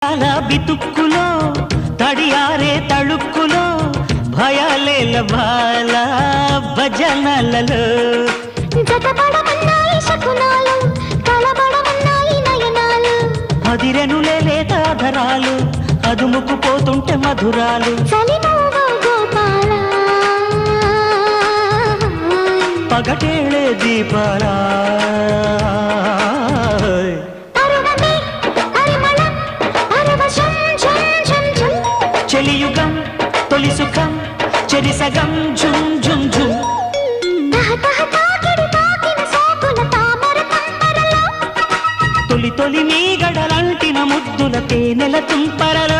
అలా బితుక్కులో తడియారే తళుక్కులో భయాలేల బాల భజనలలో జతపడమన్నాయి శకునాలు కలబడమన్నాయి నయనాలు అదిరెనులే లేతాధరాలు అదుముకుపోతుంటే మధురాలు చలిమోగో గోపాల పగటేళే దీపాలా చెలియుగం తొలి సుఖం చెరిసగం ఝుం ఝుం ఝుం తొలి తొలి మీ గడలంటిన ముద్దుల తేనెల తుంపరలో